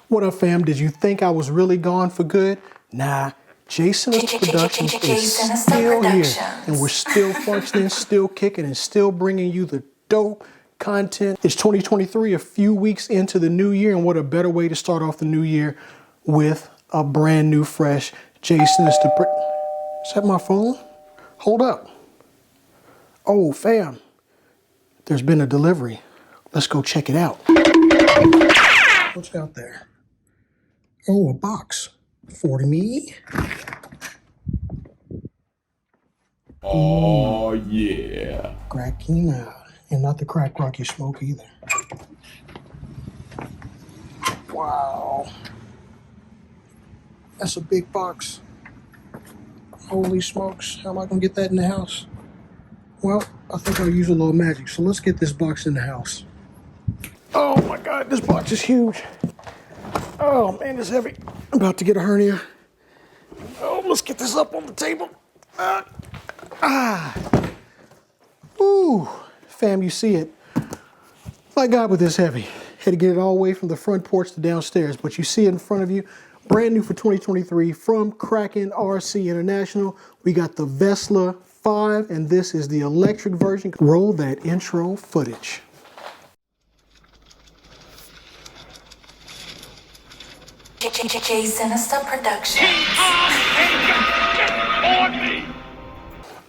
What up, fam? Did you think I was really gone for good? Nah, Jason's Productions is still here, and we're still functioning, still kicking, and still bringing you the dope content. It's 2023, a few weeks into the new year, and what a better way to start off the new year with a brand new, fresh Jason's. Is that my phone? Hold up. Oh, fam, there's been a delivery. Let's go check it out. What's out there? Oh, a box for me. Oh, yeah. Kraken, and not the crack rock you smoke either. Wow. That's a big box. Holy smokes. How am I going to get that in the house? Well, I think I'll use a little magic. So let's get this box in the house. Oh my God, this box is huge. Oh man, it's heavy. I'm about to get a hernia. Oh, let's get this up on the table. Ooh, fam, you see it. My God, with this heavy. Had to get it all the way from the front porch to downstairs, but you see it in front of you. Brand new for 2023 from Kraken RC International. We got the Vesla.5, and this is the electric version. Roll that intro footage. Sinister Productions.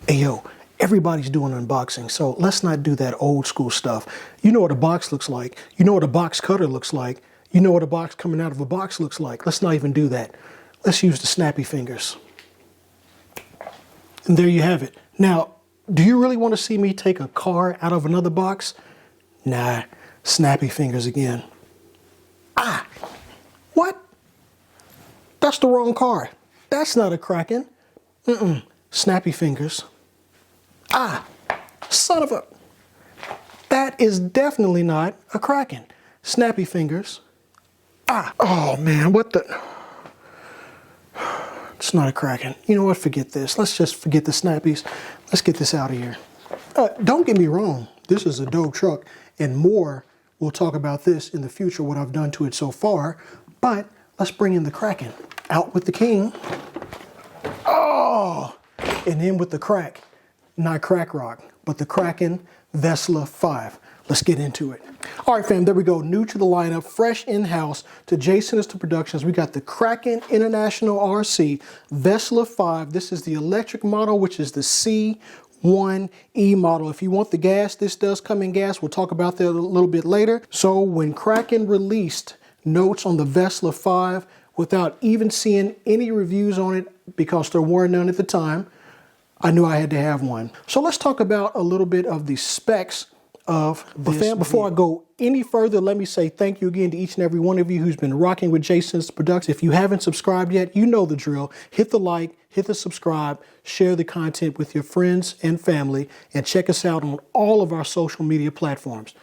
Hey yo, everybody's doing unboxing, so let's not do that old school stuff. You know what a box looks like. You know what a box cutter looks like. You know what a box coming out of a box looks like. Let's not even do that. Let's use the snappy fingers. And there you have it. Now, do you really want to see me take a car out of another box? Nah, snappy fingers again. What? That's the wrong car. That's not a Kraken. Snappy fingers. Son of a... That is definitely not a Kraken. Snappy fingers. Oh man, what the... It's not a Kraken. You know what, forget this. Let's just forget the snappies. Let's get this out of here. Don't get me wrong. This is a dope truck, and more, we'll talk about this in the future, what I've done to it so far, but let's bring in the Kraken. Out with the king. Oh, and in with the crack. Not crack rock, but the Kraken Vesla.5. Let's get into it. All right, fam, there we go. New to the lineup, fresh in-house to Jason's Productions. We got the Kraken International RC Vesla.5. This is the electric model, which is the C1E model. If you want the gas, this does come in gas. We'll talk about that a little bit later. So when Kraken released notes on the Vesla.5, without even seeing any reviews on it, because there were none at the time, I knew I had to have one. So let's talk about a little bit of the specs of this. Fam, before I go any further, let me say thank you again to each and every one of you who's been rocking with Jason's Productions. If you haven't subscribed yet, you know the drill. Hit the like, hit the subscribe, share the content with your friends and family, and check us out on all of our social media platforms.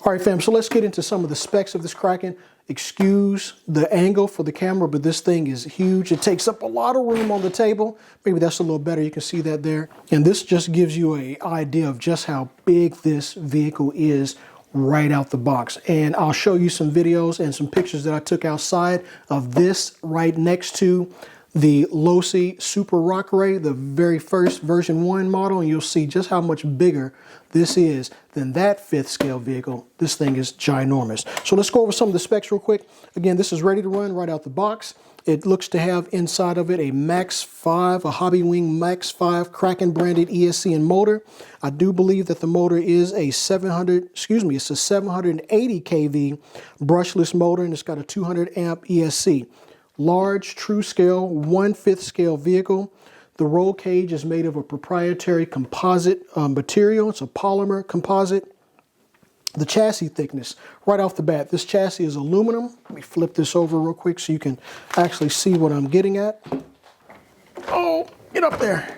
All right, fam, so let's get into some of the specs of this Kraken. Excuse the angle for the camera, but this thing is huge. It takes up a lot of room on the table. Maybe that's a little better. You can see that there. And this just gives you an idea of just how big this vehicle is right out the box. And I'll show you some videos and some pictures that I took outside of this right next to the Losi Super Rock Ray, the very first version 1 model, and you'll see just how much bigger this is than that 5th scale vehicle. This thing is ginormous. So let's go over some of the specs real quick. Again, this is ready to run right out the box. It looks to have inside of it a Max 5, a Hobbywing Max 5 Kraken branded ESC and motor. I do believe that the motor is a 780 kV brushless motor, and it's got a 200 amp ESC. Large, true scale, 1/5 scale vehicle. The roll cage is made of a proprietary composite material. It's a polymer composite. The chassis thickness, right off the bat, this chassis is aluminum. Let me flip this over real quick so you can actually see what I'm getting at. Oh, get up there.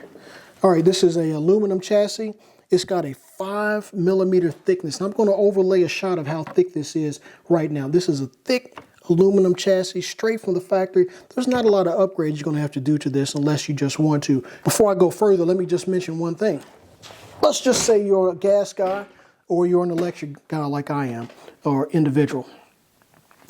All right, this is a aluminum chassis. It's got a 5mm thickness. And I'm going to overlay a shot of how thick this is right now. This is a thick aluminum chassis straight from the factory. There's not a lot of upgrades you're going to have to do to this unless you just want to. Before I go further, let me just mention one thing. Let's just say you're a gas guy or you're an electric guy like I am, or individual,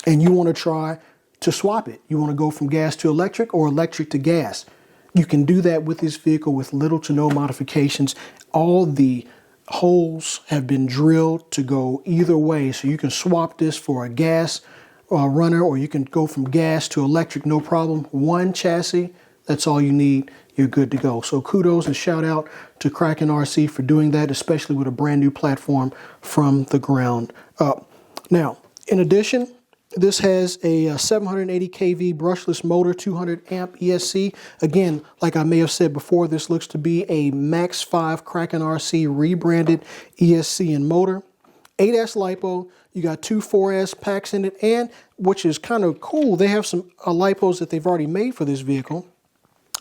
and you want to try to swap it. You want to go from gas to electric or electric to gas. You can do that with this vehicle with little to no modifications. All the holes have been drilled to go either way, so you can swap this for a gas runner, or you can go from gas to electric, no problem. One chassis, that's all you need. You're good to go. So kudos and shout out to Kraken RC for doing that, especially with a brand new platform from the ground up. Now, in addition, this has a 780 kV brushless motor, 200 amp ESC. Again, like I may have said before, this looks to be a Max 5 Kraken RC rebranded ESC and motor. 8S LiPo, you got two 4S packs in it, and which is kind of cool, they have some LiPos that they've already made for this vehicle.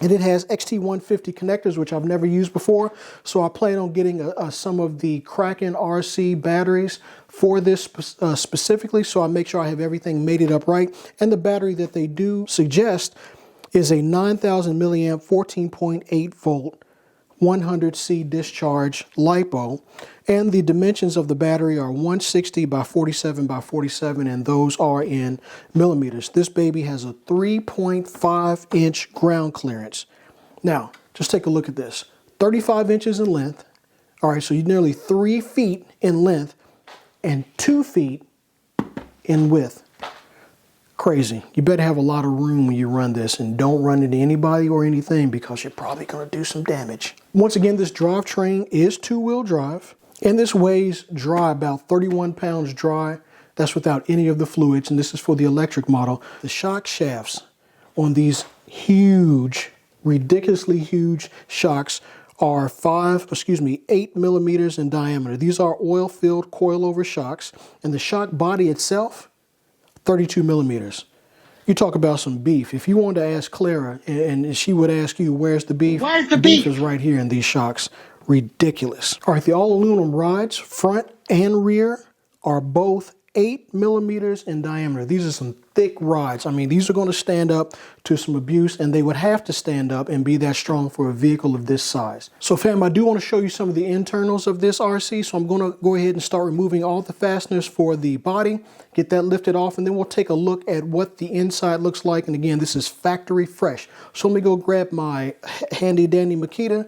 And it has XT150 connectors, which I've never used before. So I plan on getting some of the Kraken RC batteries for this specifically, so I make sure I have everything mated up right. And the battery that they do suggest is a 9,000 milliamp, 14.8 volt, 100C discharge LiPo. And the dimensions of the battery are 160 by 47 by 47, and those are in millimeters. This baby has a 3.5 inch ground clearance. Now, just take a look at this. 35 inches in length. All right, so you're nearly 3 feet in length and 2 feet in width. Crazy. You better have a lot of room when you run this, and don't run into anybody or anything because you're probably going to do some damage. Once again, this drivetrain is two-wheel drive, and this weighs dry about 31 pounds dry. That's without any of the fluids, and this is for the electric model. The shock shafts on these huge, ridiculously huge shocks are 8 millimeters in diameter. These are oil-filled coilover shocks, and the shock body itself, 32 millimeters. You talk about some beef. If you wanted to ask Clara, and she would ask you, where's the beef? Where's the beef? Beef is right here in these shocks. Ridiculous. All right, the all aluminum rods, front and rear, are both 8 millimeters in diameter. These are some thick rods. I mean, these are going to stand up to some abuse, and they would have to stand up and be that strong for a vehicle of this size. So fam, I do want to show you some of the internals of this RC, so I'm going to go ahead and start removing all the fasteners for the body, get that lifted off, and then we'll take a look at what the inside looks like. And again, this is factory fresh. So let me go grab my handy dandy Makita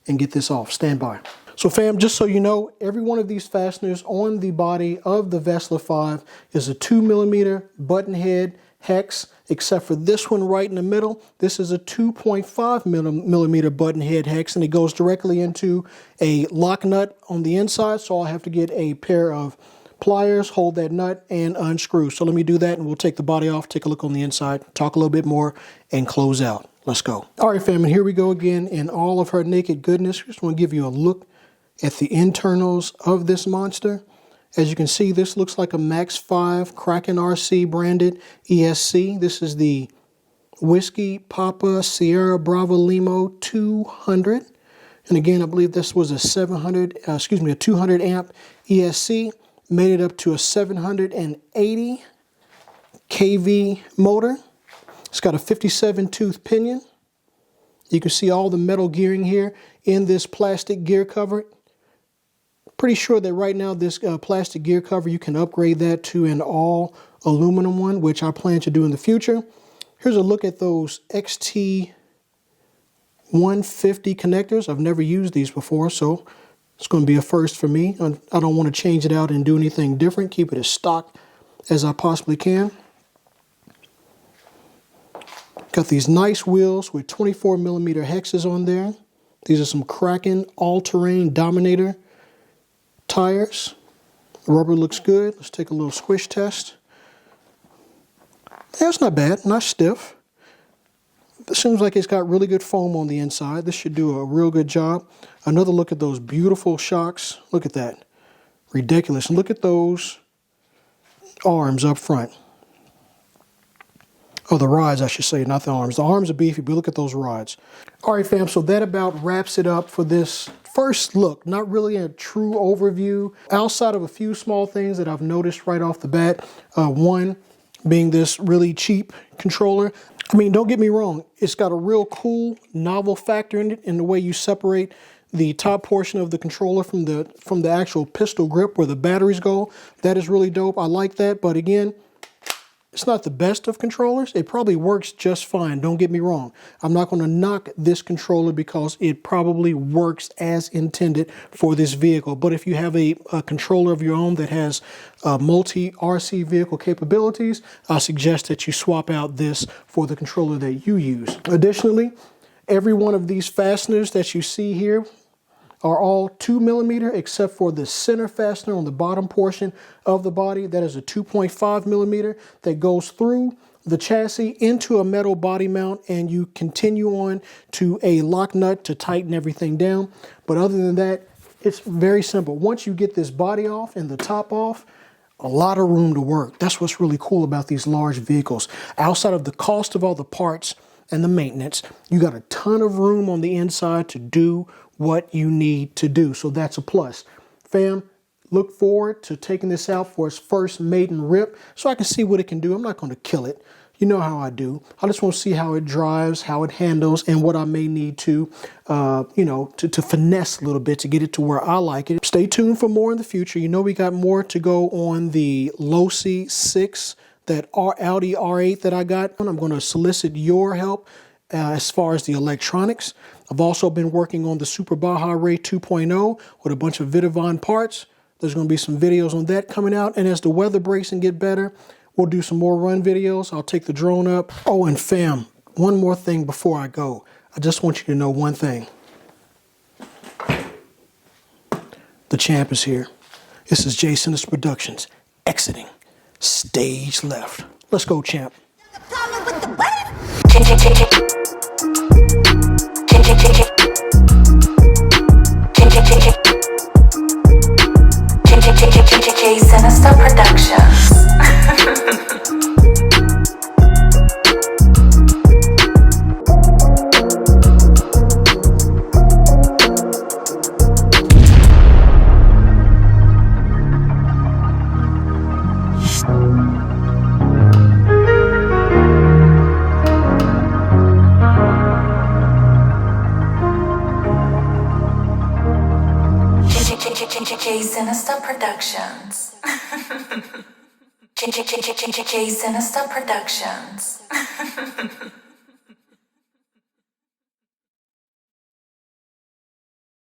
and get this off. Stand by. So fam, just so you know, every one of these fasteners on the body of the Vesla 5 is a 2 millimeter button head hex, except for this one right in the middle. This is a 2.5 millimeter button head hex, and it goes directly into a lock nut on the inside. So I'll have to get a pair of pliers, hold that nut, and unscrew. So let me do that, and we'll take the body off, take a look on the inside, talk a little bit more, and close out. Let's go. All right, fam, and here we go again in all of her naked goodness. Just want to give you a look at the internals of this monster. As you can see, this looks like a Max 5 Kraken RC branded ESC. This is the Whiskey Papa Sierra Bravo Limo 200. And again, I believe this was a 200 amp ESC, made it up to a 780 kV motor. It's got a 57 tooth pinion. You can see all the metal gearing here in this plastic gear cover. Pretty sure that right now this plastic gear cover, you can upgrade that to an all aluminum one, which I plan to do in the future. Here's a look at those XT150 connectors. I've never used these before, so it's going to be a first for me. I don't want to change it out and do anything different. Keep it as stock as I possibly can. Got these nice wheels with 24 millimeter hexes on there. These are some Kraken all-terrain Dominator tires. The rubber looks good. Let's take a little squish test. Yeah, it's not bad, not stiff. It seems like it's got really good foam on the inside. This should do a real good job. Another look at those beautiful shocks. Look at that. Ridiculous. And look at those arms up front. Oh, the rods, I should say, not the arms. The arms are beefy, but look at those rods. All right, fam, so that about wraps it up for this first look. Not really a true overview, outside of a few small things that I've noticed right off the bat. One being this really cheap controller. I mean, don't get me wrong. It's got a real cool, novel factor in it, in the way you separate the top portion of the controller from the actual pistol grip where the batteries go. That is really dope. I like that, but again, It's not the best of controllers. It probably works just fine. Don't get me wrong. I'm not going to knock this controller because it probably works as intended for this vehicle. But if you have a controller of your own that has multi-RC vehicle capabilities, I suggest that you swap out this for the controller that you use. Additionally, every one of these fasteners that you see here are all 2mm except for the center fastener on the bottom portion of the body. That is a 2.5mm that goes through the chassis into a metal body mount, and you continue on to a lock nut to tighten everything down. But other than that, it's very simple. Once you get this body off and the top off, a lot of room to work. That's what's really cool about these large vehicles. Outside of the cost of all the parts and the maintenance, you got a ton of room on the inside to do what you need to do. So that's a plus. Fam, look forward to taking this out for its first maiden rip so I can see what it can do. I'm not going to kill it. You know how I do. I just want to see how it drives, how it handles, and what I may need to, to finesse a little bit to get it to where I like it. Stay tuned for more in the future. You know we got more to go on the Losi 6, that Audi R8 that I got. I'm going to solicit your help as far as the electronics. I've also been working on the Super Baja Ray 2.0 with a bunch of Vidavon parts. There's going to be some videos on that coming out. And as the weather breaks and get better, we'll do some more run videos. I'll take the drone up. Oh, and fam, one more thing before I go. I just want you to know one thing. The champ is here. This is Jason Productions exiting stage left. Let's go, champ. Sinister Productions. Sinister Productions. Sinister Productions.